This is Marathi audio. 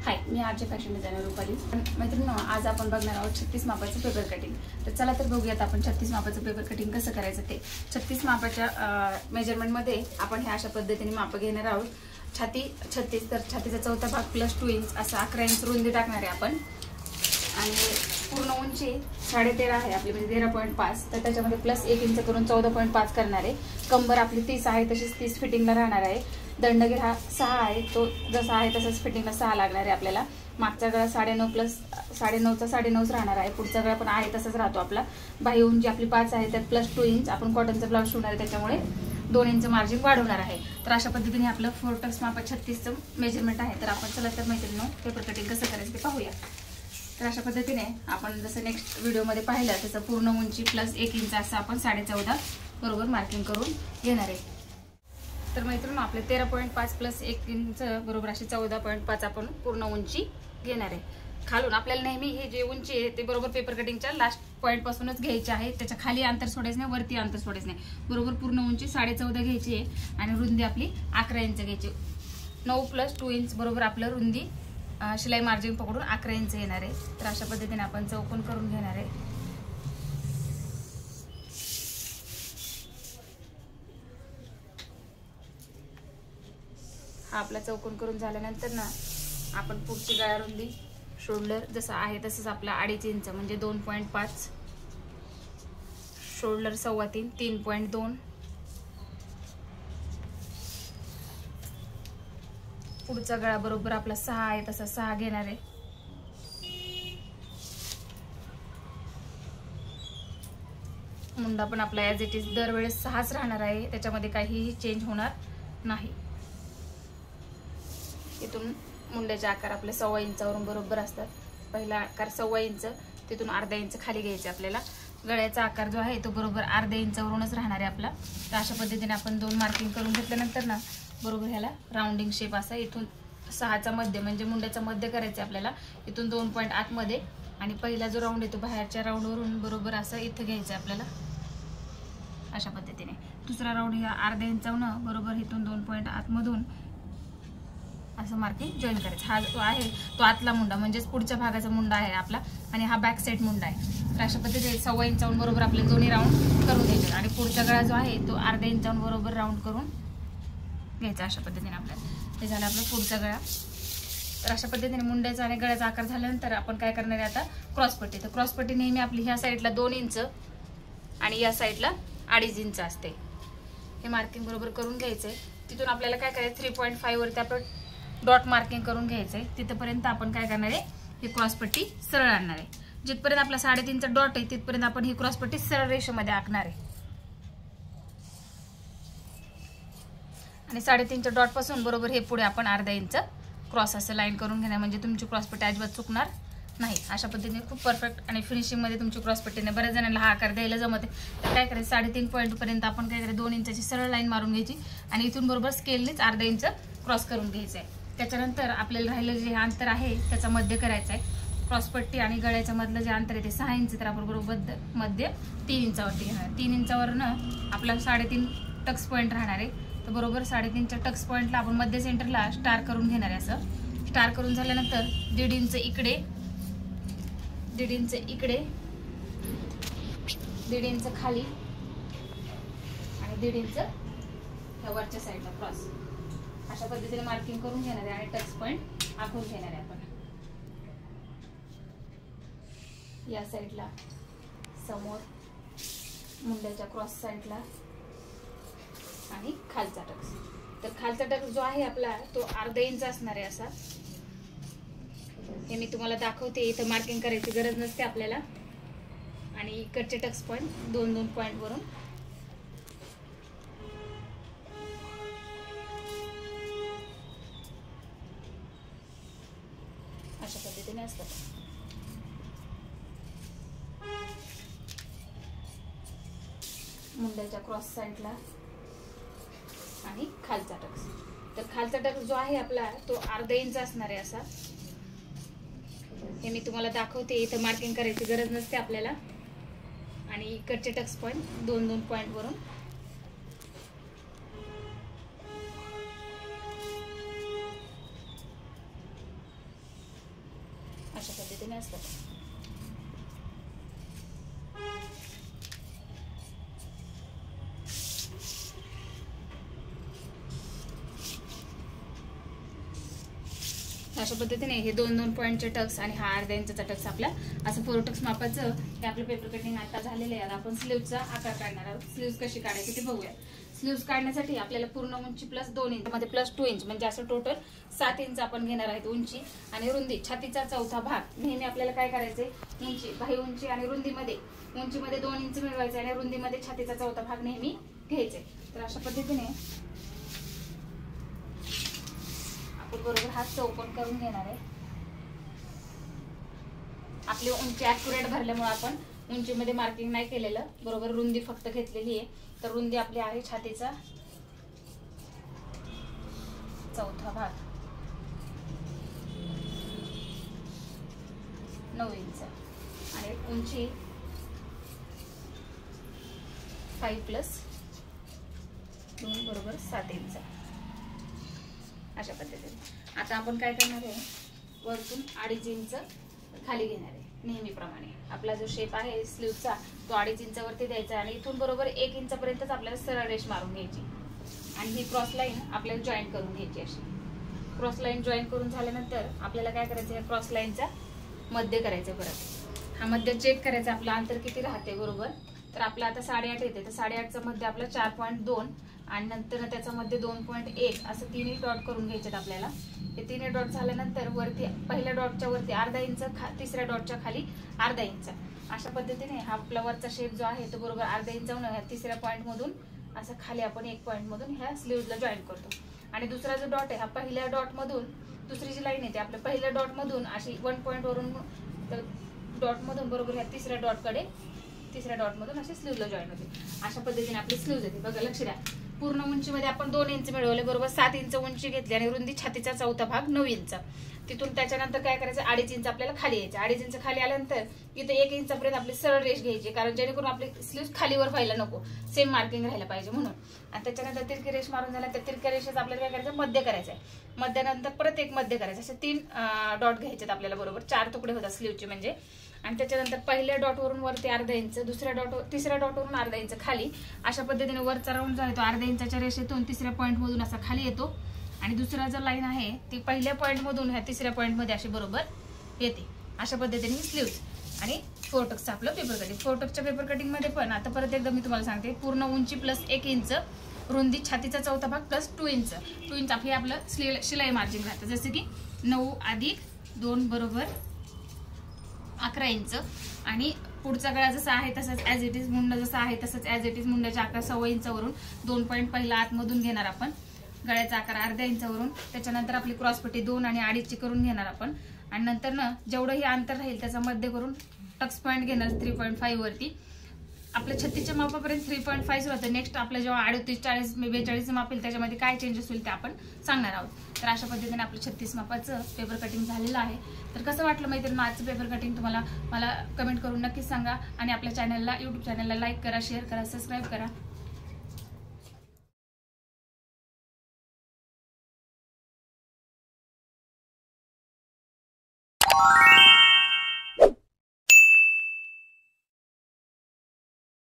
हाय, मी आरजे फॅशन डिझायनर रुपाली. मैत्रिणींनो, आज आपण बघणार आहोत 36 मापाचं पेपर कटिंग. तर चला तर बघूयात आपण 36 मापाचं पेपर कटिंग कसं करायचं ते. 36 मापाच्या मेजरमेंट मध्ये आपण हे अशा पद्धतीने माप घेणार आहोत. छाती 36 तर छातीचा चौथा भाग प्लस 2 इंच असा 11 इंच रुंदी टाकणार आहे आपण. आणि पूर्ण उंची 13.5 आहे आपली, म्हणजे 13.5. तर त्याच्यामध्ये प्लस 1 इंच करून 14.5 करणार आहे. कंबर आपली 30 आहे, तशीच 30 फिटिंगला राहणार आहे. दंडगीर हा 6 आहे, तो जसा आहे तसंच फिटिंगला 6 लागणार आहे आपल्याला. मागचा गळा 9.5 प्लस 9.5चा 9.5 राहणार आहे. पुढचा गळा पण आहे तसंच राहतो आपला. बाही उंची आपली 5 आहे, त्यात प्लस 2 इंच आपण कॉटनचा ब्लाउज शिवणार आहे, त्याच्यामुळे 2 इंच मार्जिन वाढवणार आहे. तर अशा पद्धतीने आपलं 4 टक्स माप 36चं मेजरमेंट आहे. तर आपण चला तर मैत्रिणींनो पेपर कटिंग कसं करायचं ते पाहूया. तर अशा पद्धतीने आपण जसं नेक्स्ट व्हिडिओमध्ये पाहिलं तसं पूर्ण उंची प्लस 1 इंच असं आपण 14.5 बरोबर मार्किंग करून घेणार आहे. तर मैत्रिणींनो, आपले 13.5 प्लस 1 इंच बरोबर अशी 14.5 आपण पूर्ण उंची घेणार आहे. खालून आपल्याला नेहमी हे जे उंची आहे ते बरोबर पेपर कटिंगच्या लास्ट पॉईंट पासूनच घ्यायचे आहे. त्याच्या खाली अंतर सोडायचं नाही, वरती अंतर सोडायचं नाही. बरोबर पूर्ण उंची 14.5 घ्यायची आहे आणि रुंदी आपली 11 इंच घ्यायची. 9 प्लस 2 इंच बरोबर आपलं रुंदी शिलाई मार्जिन पकडून 11 इंच येणार आहे. तर अशा पद्धतीने आपण चौकोन करून घेणार आहे. हा आपला चौकोन करून झाल्यानंतर ना आपण पुढची गळा रुंदी शोल्डर जसं आहे तसंच आपला 2.5 इंच म्हणजे 2.5, शोल्डर 3.25 3.2, पुढचा गळा बरोबर आपला 6 आहे तसा 6 घेणार आहे. मुंडा पण आपला ॲज इट इज दरवेळेस 6च राहणार आहे, त्याच्यामध्ये काहीही चेंज होणार नाही. इथून मुंड्याचे आकार आपले 1.25 इंचावरून बरोबर असतात. पहिला आकार 1.25 इंच, तिथून अर्धा इंच खाली घ्यायचे आपल्याला. गळ्याचा आकार जो आहे तो बरोबर अर्ध्या इंचावरूनच राहणार आहे आपला. तर अशा पद्धतीने आपण 2 मार्किंग करून घेतल्यानंतर ना बरोबर ह्याला राऊंडिंग शेप असा इथून 6चा मध्य म्हणजे मुंड्याचा मध्य करायचा आपल्याला. इथून 2 पॉईंट आतमध्ये आणि पहिला जो राऊंड येतो बाहेरच्या राऊंडवरून बरोबर असं इथं घ्यायचं आपल्याला अशा पद्धतीने. दुसरा राऊंड ह्या अर्ध्या इंचावरून बरोबर इथून 2 पॉईंट आतमधून असं मार्किंग जॉईन करायचं. हा जो आहे तो आतला मुंडा म्हणजेच पुढच्या भागाचा मुंडा आहे आपला आणि हा बॅक साईड मुंडा आहे. तर अशा पद्धतीने 1.25 इंचावरून बरोबर आपले दोन्ही राऊंड करून घ्यायचे आणि पुढचा गळा जो आहे तो अर्ध्या इंचावरून बरोबर राऊंड करून घ्यायचा. अशा पद्धतीने आपल्याला हे झालं आपला पुढचा गळा. तर अशा पद्धतीने मुंड्याचा आणि गळ्याचा आकार झाल्यानंतर आपण काय करणार आहे आता क्रॉसपट्टी. तर क्रॉसपट्टी नेहमी आपली ह्या साईडला 2 इंच आणि या साईडला 2.5 इंच असते. हे मार्किंग बरोबर करून घ्यायचंय. तिथून आपल्याला काय करायचं 3.5 वरती आपण डॉट मार्किंग करून घ्यायचंय. तिथपर्यंत आपण काय करणार आहे ही क्रॉसपट्टी सरळ आणणार आहे. जिथपर्यंत आपला 3.5चा डॉट आहे तिथपर्यंत आपण ही क्रॉसपट्टी सरळ रेषेमध्ये आखणार आहे. आणि 3.5च्या डॉट पासून बरोबर हे पुढे आपण अर्धा इंच क्रॉस असं लाईन करून घेणार, म्हणजे तुमची क्रॉसपट्टी अजिबात चुकणार नाही. अशा पद्धतीने खूप परफेक्ट आणि फिनिशिंग मध्ये तुमची क्रॉसपट्टीने बऱ्याच जणांना हा आकार द्यायला जमते. तर काय करायचं 3.5 पॉईंट पर्यंत आपण काय करायचं 2 इंचाची सरळ लाईन मारून घ्यायची आणि इथून बरोबर स्केलनेच अर्धा इंच क्रॉस करून घ्यायचं आहे. त्याच्यानंतर आपल्याला राहिलेलं जे अंतर आहे त्याचा मध्य करायचा आहे. क्रॉसपट्टी आणि गळ्याच्या मधलं जे अंतर आहे ते 6 इंच, तर आपण बरोबर मध्य 3 इंचावरती घेणार. 3 इंचावरनं आपला 3.5 टक्स पॉईंट राहणार आहे. तर बरोबर 3.5च्या टक्स पॉईंटला आपण मध्य सेंटरला स्टार करून घेणार आहे. असं स्टार करून झाल्यानंतर 1.5 इंच इकडे, 1.5 इंच इकडे, 1.5 इंच खाली आणि 1.5 इंच ह्या वरच्या साईडला क्रॉस अशा पद्धतीने मार्किंग करून घेणार आहे आणि टच पॉईंट आखून घेणार आहे आपण. या साईडला समोर मुंड्याच्या क्रॉस साईडला आणि खालचा टक्स. तर खालचा टक्स जो आहे आपला तो अर्धा इंच असणार आहे असा. हे मी तुम्हाला दाखवते, इथं मार्किंग करायची गरज नसते आपल्याला. आणि इकडचे टक्स पॉईंट 2-2 पॉईंट वरून अशा पद्धतीने असतात. मुंड्याच्या क्रॉस साईडला आणि खालचा टक्स. तर खालचा टक्स जो आहे आपला तो अर्धा इंच असणार आहे असा. हे मी तुम्हाला दाखवते, इथं मार्किंग करायची गरज नसते आपल्याला. आणि इकडचे टक्स पॉईंट 2-2 पॉईंट वरून अशा पद्धतीने असतात. अशा पद्धतीने हे 2-2 पॉईंटचे टक्स आणि हा अर्धा इंचचा टक्स आपला असं 4 टक्स मापाचं हे आपलं पेपर कटिंग आता झालेलं आहे. आपण स्लीव्हचा आकार काढणार आहोत. स्लीव्ह कशी काढायची ते बघूया. स्लीव्ह काढण्यासाठी आपल्याला पूर्ण उंची प्लस 2 इंच मध्ये प्लस 2 इंच म्हणजे असं टोटल 7 इंच आपण घेणार आहेत उंची आणि रुंदी. छातीचा चौथा भाग नेहमी आपल्याला काय करायचंय, उंची बाही उंची आणि रुंदीमध्ये उंचीमध्ये 2 इंच मिळवायचे आणि रुंदीमध्ये छातीचा चौथा भाग नेहमी घ्यायचे. तर अशा पद्धतीने आपण बरोबर हात चौकोन करून घेणार आहे. आपली उंची ॲक्युरेट भरल्यामुळे आपण उंचीमध्ये मार्किंग नाही केलेलं, बरोबर रुंदी फक्त घेतलेली आहे. तर रुंदी आपली आहे छातीचा चौथा भाग 9 इंच आणि उंची 5 + 2 बरोबर 7 इंच. अशा पद्धतीने आता आपण काय करणार आहे, वरतून 2.5 इंच खाली घेणार आहे. नेहमीप्रमाणे आपला जो शेप आहे स्लीव्हचा तो 2.5 इंचावरती द्यायचा आणि इथून बरोबर 1 इंचापर्यंतच आपल्याला सरळ रेष मारून घ्यायची आणि ही क्रॉस लाईन आपल्याला जॉईन करून घ्यायची. अशी क्रॉस लाईन जॉईन करून झाल्यानंतर आपल्याला काय करायचं, या क्रॉस लाईनचा मध्य करायचं. परत हा मध्य चेक करायचा, आपलं अंतर किती राहते बरोबर. तर आपलं आता 8.5 येते, तर 8.5चा मध्ये आपला 4.2 आणि नंतर त्याचा मध्ये 2.1 असं 3 डॉट करून घ्यायचे आपल्याला. हे 3 डॉट झाल्यानंतर वरती पहिल्या डॉटच्या वरती अर्धा इंच, तिसऱ्या डॉटच्या खाली अर्धा इंच. अशा पद्धतीने हा आपला वरचा शेप जो आहे तो बरोबर अर्धा इंचावरून ह्या तिसऱ्या पॉईंट मधून असं खाली आपण 1 पॉईंट मधून ह्या स्लीव्हला जॉईन करतो. आणि दुसरा जो डॉट आहे हा पहिल्या डॉट मधून दुसरी जी लाईन येते आपल्या पहिल्या डॉट मधून अशी 1 पॉईंट वरून डॉट मधून बरोबर ह्या तिसऱ्या डॉट मधून अशी स्लीव्हला जॉईन होते. अशा पद्धतीने आपली स्लीव्ह येते. बघा लक्ष द्या, पूर्ण उंचीमध्ये आपण 2 इंच मिळवले, बरोबर 7 इंच उंची घेतली आणि रुंदी छातीचा चौथा भाग 9 इंच. तिथून त्याच्यानंतर काय करायचं, 2.5 इंच आपल्याला खाली यायचं. 2.5 इंच खाली आल्यानंतर इथे 1 इंचापर्यंत आपली सरळ रेष घ्यायची, कारण जेणेकरून आपली स्लीव्ह खालीवर व्हायला नको, सेम मार्किंग राहायला पाहिजे म्हणून. आणि त्याच्यानंतर तिरकी रेष मारून झाल्या, त्या तिरक्या रेषेचा आपल्याला काय करायचं, मध्य करायचं आहे. मध्यानंतर परत एक मध्य करायचं. असे 3 डॉट घ्यायचे आपल्याला, बरोबर 4 तुकडे होतात स्लीव्हचे म्हणजे. आणि त्याच्यानंतर पहिल्या डॉटवरून वरती अर्धा इंच, तिसऱ्या डॉटवरून अर्धा इंच खाली. अशा पद्धतीने वरचा राऊंड जो आहे तो अर्धा इंचाच्या रेषेतून तिसऱ्या पॉईंट मधून असा खाली येतो आणि दुसरा जो लाईन आहे ती पहिल्या पॉईंट मधून ह्या तिसऱ्या पॉईंट मध्ये अशी बरोबर येते. अशा पद्धतीने स्लीव्ह आणि 4 टक्सचं आपलं पेपर कटिंग. 4 टक्सच्या पेपर कटिंग मध्ये पण आता परत एकदा मी तुम्हाला सांगते, पूर्ण उंची प्लस 1 इंच, रुंदी छातीचा चौथा भाग प्लस 2 इंच. 2 इंच हे आपलं शिलाई मार्जिन राहतं. जसं की 9 + 2 बरोबर 11 इंच. आणि पुढचा गळा जसा आहे तसंच ॲज इट इज, मुंडा जसा आहे तसंच ॲज इट इज, मुंड्याच्या आकार 1.25 इंचावरून 2 पॉईंट पहिला आतमधून घेणार आपण. गळ्याचा आकार अर्ध्या इंचावरून, त्याच्यानंतर आपली क्रॉसपट्टी 2 आणि 2.5 करून घेणार आपण. आणि नंतर ना जेवढं हे अंतर राहील त्याचा मध्य करून टक्स पॉईंट घेणार 3.5 वरती. आपल्या 36च्या मापापर्यंत 3.5 होतं. नेक्स्ट आपल्या जेव्हा 38, 40, 42 मापेल त्याच्यामध्ये काय चेंजेस होईल ते आपण सांगणार आहोत. तर अशा पद्धतीने आपलं 36 मापाचं पेपर कटिंग झालेलं आहे. तर कसं वाटलं मैत्रिणी आजचं पेपर कटिंग तुम्हाला मला कमेंट करून नक्कीच सांगा. आणि आपल्या चॅनलला, यूट्यूब चॅनलला लाईक करा, शेअर करा, सबस्क्राईब करा.